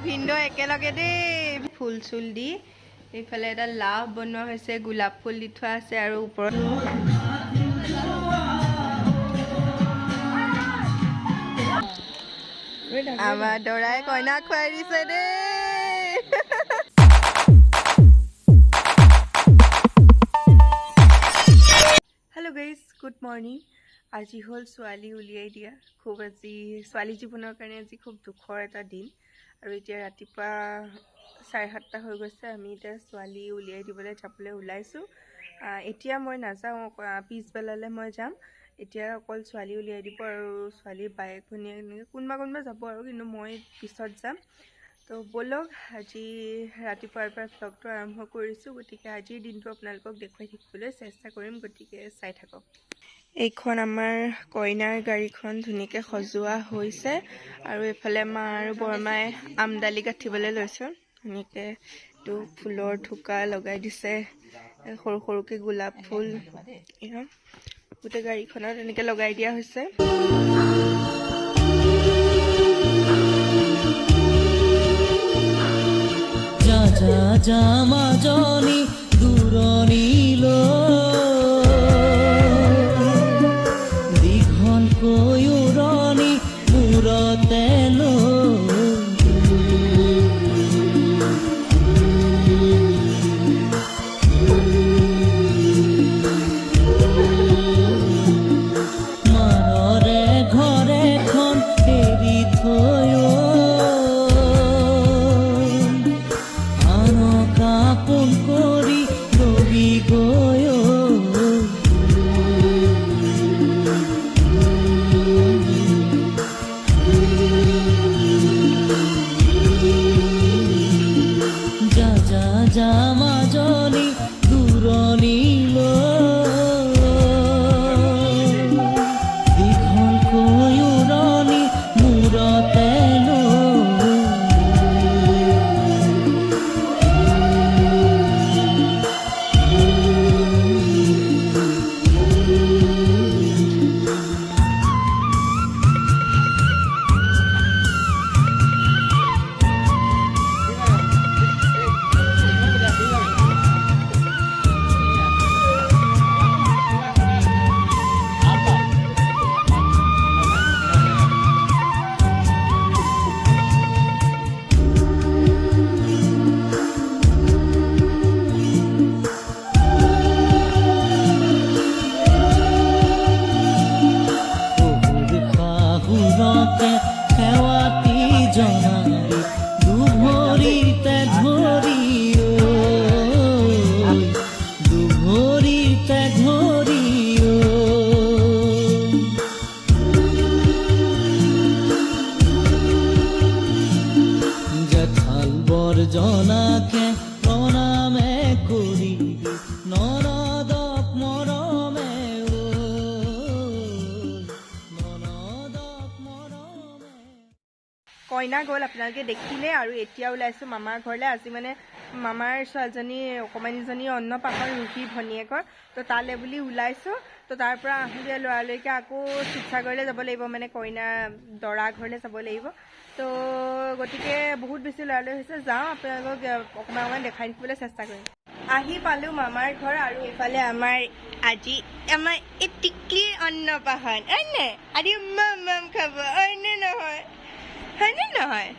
ভিন্দো একেলগে দেই ফুল চুল দি এইফালে এটা লাভ বনোৱা হৈছে গোলাপ ফুল দি থোৱা আছে আৰু ওপৰত আমাৰ দৰাই কইনা খুৱাই দিছে দেই হেল্ল' গাইজ গুড মৰ্ণিং আজি হ'ল ছোৱালী উলিয়াই দিয়া খুব আজি ছোৱালী জীৱনৰ কাৰণে আজি খুব দুখৰ এটা দিন আৰু এতিয়া ৰাতিপুৱা 7:30 হৈ গৈছে আমি এতিয়া ছোৱালী উলিয়াই দিবলৈ যাবলৈ ওলাইছোঁ এতিয়া মই নাযাওঁ পিছবেলালৈ মই যাম এতিয়া অকল ছোৱালী উলিয়াই দিব আৰু ছোৱালীৰ বায়েক ভনীয়েক এনেকৈ কোনোবা যাব আৰু কিন্তু মই পিছত যাম তো ব'লক আজি ৰাতিপুৱাৰ পৰা ভ্লগটো আৰম্ভ কৰিছোঁ গতিকে আজিৰ দিনটো আপোনালোকক দেখুৱাই থাকিবলৈ চেষ্টা কৰিম গতিকে চাই থাকক এইখন আমাৰ কইনাৰ গাড়ীখন ধুনীয়াকৈ সজোৱা হৈছে আৰু এইফালে মা আৰু বৰমাই আমদালি গাঁঠিবলৈ লৈছে ধুনীয়াকৈ এইটো ফুলৰ থোকা লগাই দিছে সৰু সৰুকৈ গোলাপ ফুল গোটেই গাড়ীখনত এনেকৈ লগাই দিয়া হৈছে মাজনী দূৰণিলৈ দীঘলকৈ উৰণি মূৰতে মাৰৰে ঘৰেখন এৰি থৈ কাপোন কৰি ৰবি গৈ যা মাজনী দূৰণিলৈ দীঘলকৈ উৰণি মূৰতে সেৱাতি জনাই দুভৰিতে ধৰি জেঠাল বৰ জনাকে প্ৰণামে কৰি নৰদক মৰমে কইনা গ'ল আপোনালোকে দেখিলে আৰু এতিয়া ওলাইছোঁ মামাৰ ঘৰলৈ আজি মানে মামাৰ ছোৱালীজনী অকণমানিজনী অন্নপ্ৰাশন ৰুকি ভনীয়েকৰ তো তালৈ বুলি ওলাইছোঁ তো তাৰ পৰা আহোঁতে লৰালৰিকৈ আকৌ শিৱসাগৰলৈ যাব লাগিব মানে কইনা দৰা ঘৰলৈ যাব লাগিব তো গতিকে বহুত বেছি লৰালৰি হৈছে যাওঁ আপোনালোকক অকণমান দেখাই থাকিবলৈ চেষ্টা কৰিম আহি পালোঁ মামাৰ ঘৰ আৰু এইফালে আজি আমাৰ এই টিকলিৰ অন্নপ্ৰাশন হয়নে আজি মাম খাব হয়নে নহয় হয়নে নহয়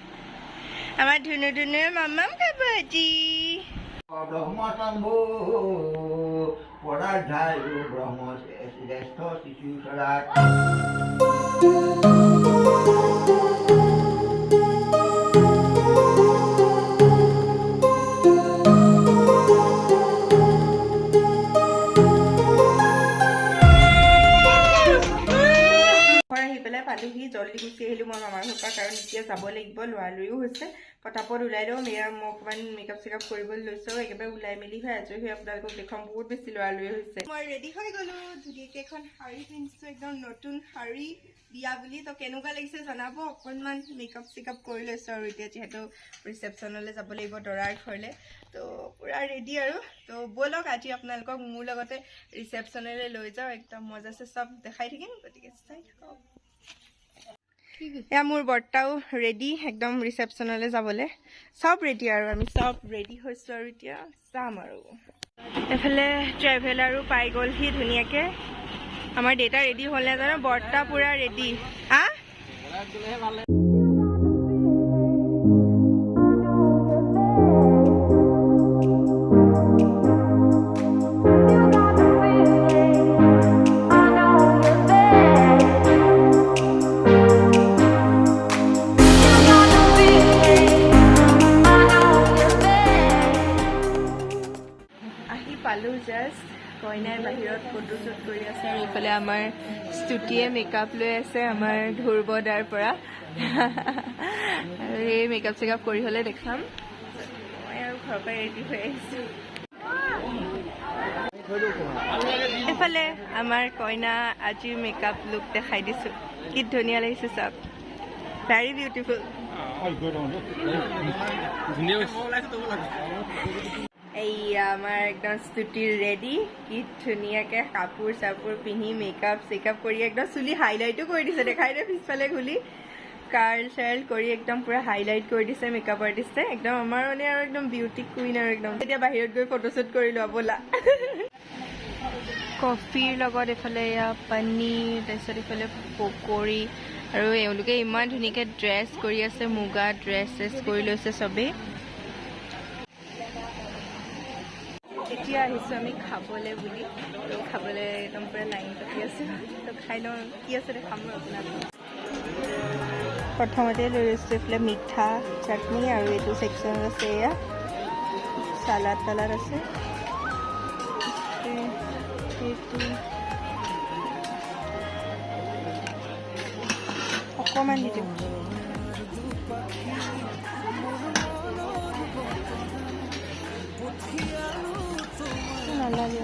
আমাৰ ধুনুৱে মামাম খাব আজি ব্ৰহ্মশম্ভু পৰাধ্যায়ো ব্ৰহ্ম শ্ৰেষ্ঠ শিশু চৰাত পালোহি জলদি গুচি আহিলোঁ মই মামাৰ ঘৰৰ পৰা কাৰণ এতিয়া যাব লাগিব লৰালৰিও হৈছে পটাপট ওলাই লওঁ মই অকণমান মেকআপ চেকআপ কৰিবলৈ লৈছোঁ একেবাৰে ওলাই মেলি হৈ আজৰি হৈ আপোনালোকক দেখুৱাম বহুত বেছি লৰালৰি হৈছে মই ৰেডি হৈ গ'লোঁ ধুনীয়াকৈ এখন শাৰী পিন্ধিছোঁ একদম নতুন শাৰী বিয়া বুলি তো কেনেকুৱা লাগিছে জনাব অকণমান মেকআপ চেকআপ কৰি লৈছোঁ আৰু এতিয়া যিহেতু ৰিচেপশ্যনলৈ যাব লাগিব দৰাৰ ঘৰলৈ তো পুৰা ৰেডি আৰু তো ব'লক আজি আপোনালোকক মোৰ লগতে ৰিচেপশ্যনলৈ লৈ যাওঁ একদম মজাছে চব দেখাই থাকিম গতিকে চাই থাকক এয়া মোৰ বৰ্তাও ৰেডি একদম ৰিচেপশ্যনলৈ যাবলৈ চব ৰেডি আৰু আমি চব ৰেডি হৈছোঁ আৰু এতিয়া যাম আৰু এফালে ট্ৰেভেলাৰো পাই গ'লহি ধুনীয়াকৈ আমাৰ দেউতা ৰেডি হ'ল নে জানো বৰ্তা পূৰা ৰেডি পালোঁ জাষ্ট কইনাই বাহিৰত ফটোশ্বুট কৰি আছে আৰু ইফালে আমাৰ স্তুতিয়ে মেকআপ লৈ আছে আমাৰ ধ্ৰুৱদাৰ পৰা আৰু এই মেকআপ চেকআপ কৰি হ'লে দেখাম মই আৰু ঘৰৰ পৰা ৰেডি হৈ আহিছোঁ এইফালে আমাৰ কইনা আজিৰ মেকআপ লুক দেখাই দিছোঁ কি ধুনীয়া লাগিছে চাওক ভেৰি বিউটিফুল এইয়া আমাৰ একদম স্তুতি ৰেডি কি ধুনীয়াকৈ কাপোৰ চাপোৰ পিন্ধি মেকআপ চেকআপ কৰি একদম চুলি হাইলাইটো কৰি দিছে দেখাই দে পিছফালে ঘূলি কাৰ্ল চাৰ্ল কৰি একদম পূৰা হাইলাইট কৰি দিছে মেকআপ আৰ্টিষ্টে একদম আমাৰ মানে আৰু একদম বিউটি কুইন আৰু একদম এতিয়া বাহিৰত গৈ ফটোশ্বুট কৰি লোৱা ব'লা কফিৰ লগত এইফালে এয়া পনীৰ তাৰপিছত এইফালে পকৰি আৰু এওঁলোকে ইমান ধুনীয়াকৈ ড্ৰেছ কৰি আছে মুগা ড্ৰেছ চেছ কৰি লৈছে চবেই এতিয়া আহিছোঁ আমি খাবলৈ বুলি তো খাবলৈ একদম পূৰা লাইন পাতি আছোঁ তো খাই লওঁ কি আছে দেখাম মই আপোনালোকক প্ৰথমতে লৈ লৈছোঁ এইফালে মিঠা চাটনি আৰু এইটো ছেকশ্যনত আছে এয়া চালাড তালাড আছে অকণমান দি দিওঁ নালাগে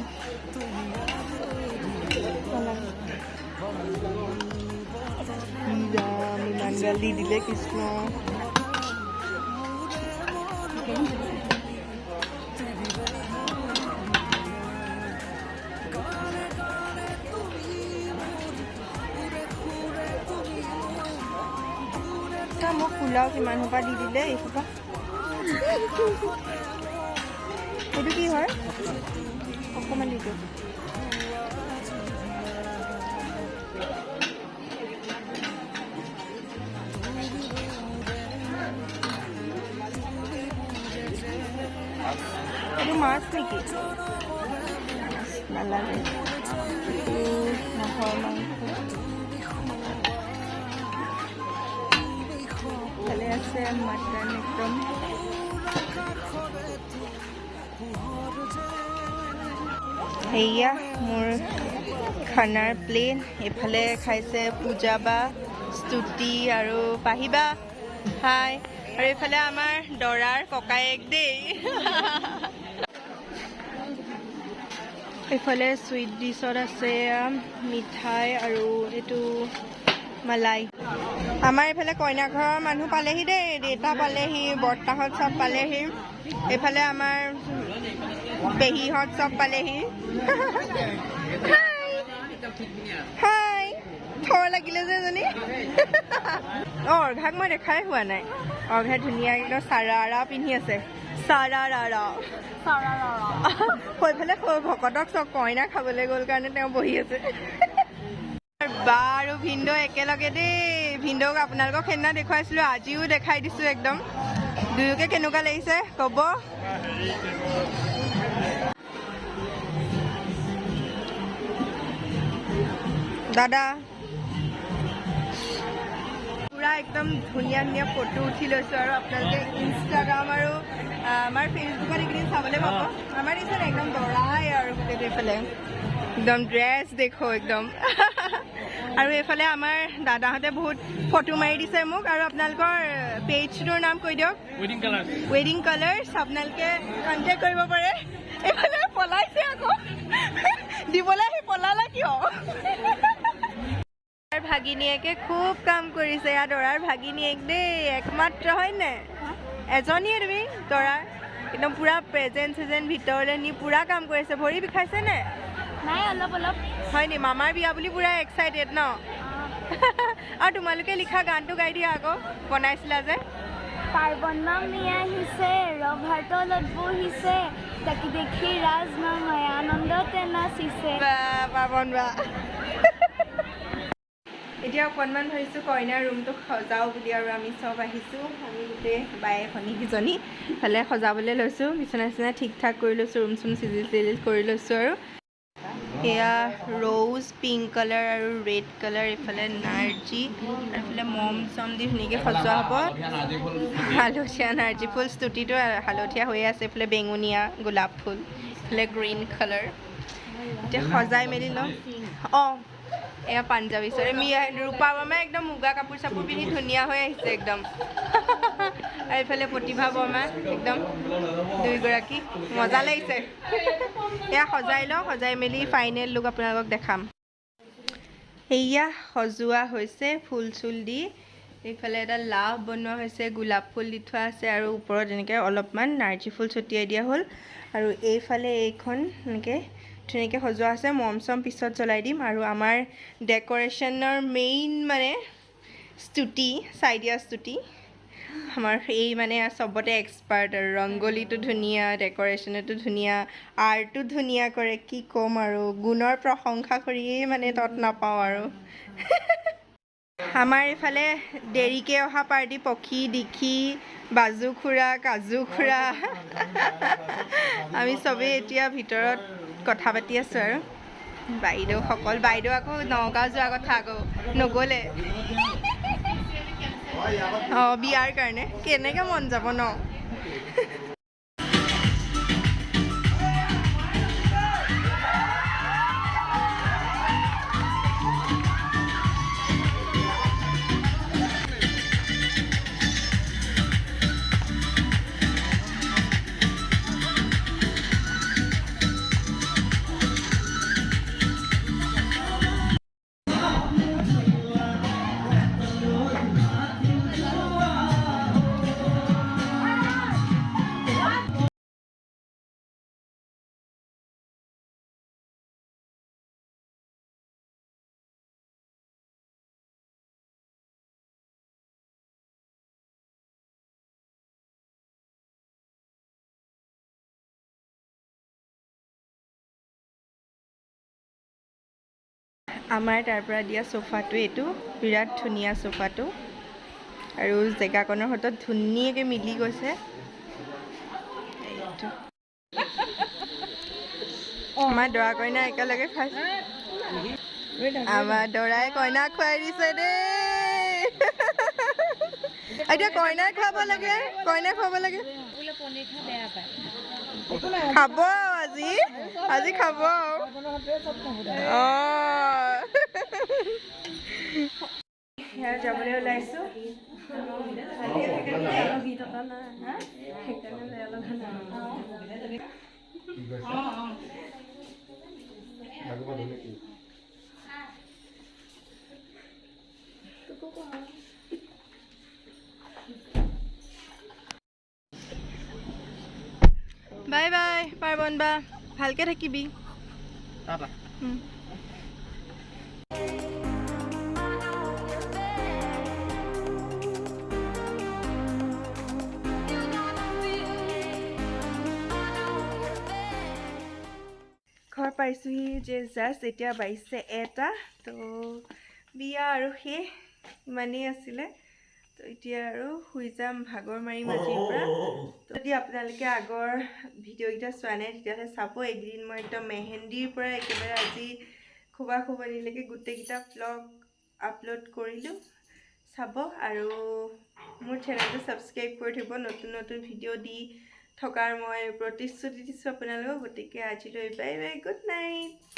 ইমান গাল দি দিলে কৃষ্ণ মোক পোলাও কিমান সোপা দি দিলে এইসোপা এইটো কি হয় অকণমান দি দিওঁ এইটো মাছ নেকি নালাগে এইটো হাঁহৰ মাংস ভালে আছে মাটন একদম সেয়া মোৰ খানাৰ প্লেন এইফালে খাইছে পূজা বা স্তুতি আৰু পাহিবা হাই আৰু এইফালে আমাৰ দৰাৰ ককায়েক দেই এইফালে চুইট ডিছত আছে মিঠাই আৰু এইটো মালাই আমাৰ এইফালে কইনা ঘৰৰ মানুহ পালেহি দেই দেউতা পালেহি বৰ্তাহঁত চব পালেহি এইফালে আমাৰ পেহীহঁত চব পালেহি হাই থৰ লাগিলে যে এজনী অৰ্ঘাক মই দেখাই হোৱা নাই অৰ্ঘাই ধুনীয়া একদম চাৰাৰা পিন্ধি আছে চাৰাৰা সেইফালে ভকতক চব কইনা খাবলৈ গ'ল কাৰণে তেওঁ বহি আছে বা আৰু ভিনদেউ একেলগে দেই ভিনদেউক আপোনালোকক সেইদিনা দেখুৱাইছিলোঁ আজিও দেখাই দিছোঁ একদম দুয়োকে কেনেকুৱা লাগিছে ক'ব দাদা পুৰা একদম ধুনীয়া ধুনীয়া ফটো উঠি লৈছোঁ আৰু আপোনালোকে ইনষ্টাগ্ৰাম আৰু আমাৰ ফেচবুকত এইকেইদিন চাবলৈ পাব আমাৰ নিচিনা একদম দৰাই আৰু গোটেইটো এইফালে একদম ড্ৰেছ দেখো একদম আৰু এইফালে আমাৰ দাদাহঁতে বহুত ফটো মাৰি দিছে মোক আৰু আপোনালোকৰ পেজটোৰ নাম কৈ দিয়ক ৱেডিং কালাৰ্ছ আপোনালোকে কণ্টেক্ট কৰিব পাৰে এইফালে পলাইছে আকৌ দিবলৈ আহি পলালা কিয় ভাগিনীয়েকে খুব কাম কৰিছে ইয়াত দৰাৰ ভাগিনীয়েক দেই একমাত্ৰ হয়নে এজনীয়ে তুমি দৰাৰ একদম পুৰা প্ৰেজেন্ট চেজেন্ট ভিতৰলৈ নি পুৰা কাম কৰিছে ভৰি বিষাইছে নে নাই অলপ অলপ হয় নি মামাৰ বিয়া বুলি পুৰা এক্সাইটেড ন আৰু তোমালোকে লিখা গানটো গাই দিয়া আকৌ বনাইছিলা যে পাৰ্বণ নামি আহিছে ৰভাৰ তলত বহিছে তাকে দেখি ৰাজমামাই আনন্দতে নাচিছে পাৰ্বণ বা এতিয়া অকণমান ভাবিছোঁ কইনাৰ ৰুমটো সজাওঁ বুলি আৰু আমি চব আহিছোঁ আমি গোটেই বায়ে ভনী কিজনী ইফালে সজাবলৈ লৈছোঁ বিচনা চিচনা ঠিক ঠাক কৰি লৈছোঁ ৰুম চুম চিজিল কৰি লৈছোঁ আৰু এয়া ৰ'জ পিংক কালাৰ আৰু ৰেড কালাৰ এইফালে নাৰ্জী আৰু এইফালে মম চম দি ধুনীয়াকৈ সজোৱা হ'ব হালধীয়া নাৰ্জী ফুল স্তুতিটো হালধীয়া হৈ আছে এইফালে বেঙুনীয়া গোলাপ ফুল এইফালে গ্ৰীণ কালাৰ এতিয়া সজাই মেলি লওঁ অঁ এয়া পাঞ্জাবী চৰি ৰূপা বৰ্মা একদম মুগা কাপোৰ চাপোৰ পিন্ধি ধুনীয়া হৈ আহিছে একদম আৰু এইফালে প্ৰতিভা বৰ্মা একদম দুয়োগৰাকী মজা লাগিছে এয়া সজাই লওঁ সজাই মেলি ফাইনেল লুক আপোনালোকক দেখাম এয়া সজোৱা হৈছে ফুল চুল দি এইফালে এটা লাভ বনোৱা হৈছে গোলাপ ফুল দি থোৱা আছে আৰু ওপৰত এনেকৈ অলপমান নাৰ্জী ফুল ছটিয়াই দিয়া হ'ল আৰু এইফালে এইখন এনেকৈ ধুনীয়াকৈ সজোৱা আছে মম চম পিছত জ্বলাই দিম আৰু আমাৰ ডেক'ৰেশ্যনৰ মেইন মানে স্তুতি চাইডিয়া স্তুতি আমাৰ এই মানে চবতে এক্সপাৰ্ট আৰু ৰংগলীটো ধুনীয়া ডেক'ৰেশ্যনতো ধুনীয়া আৰ্টো ধুনীয়া কৰে কি ক'ম আৰু গুণৰ প্ৰশংসা কৰিয়েই মানে তত নাপাওঁ আৰু আমাৰ এইফালে দেৰিকৈ অহা পাৰ্টি পক্ষী দিখি বাজু খুৰা কাজু খুৰা আমি চবেই এতিয়া ভিতৰত কথা পাতি আছোঁ আৰু বাইদেউসকল বাইদেউ আকৌ নগাঁও যোৱা কথা আকৌ নগ'লে অঁ বিয়াৰ কাৰণে কেনেকৈ মন যাব ন আমাৰ তাৰ পৰা দিয়া চোফাটো এইটো বিৰাট ধুনীয়া চোফাটো আৰু জেগাকণৰ সৈতে ধুনীয়াকৈ মিলি গৈছে এইটো আমাৰ দৰা কইনা একেলগে খাইছে আমাৰ দৰাই কইনাক খুৱাই দিছে দেই এতিয়া কইনাই খুৱাব লাগে খাব আজি খাব অঁ যাবলৈ ওলাইছোঁ বাই বাই পাৰ্বণ বা ভালকৈ থাকিবি ঘৰ পাইছোঁহি যে জাষ্ট এতিয়া বাজিছে এটা তো বিয়া আৰু সেই ইমানেই আছিলে তো এতিয়া আৰু শুই যাম ভাগৰ মাৰিম আজিৰ পৰা যদি আপোনালোকে আগৰ ভিডিঅ'কেইটা চোৱা নাই তেতিয়াহ'লে চাব এইকেইদিন মই একদম মেহেন্দিৰ পৰা একেবাৰে আজি খোবা খোবনিলৈকে গোটেইকেইটা ভ্লগ আপলোড কৰিলোঁ চাব আৰু মোৰ চেনেলটো ছাবস্ক্ৰাইব কৰি থ'ব নতুন নতুন ভিডিঅ' দি থকাৰ মই প্ৰতিশ্ৰুতি দিছোঁ আপোনালোকক গতিকে আজিলৈ বাই বাই গুড নাইট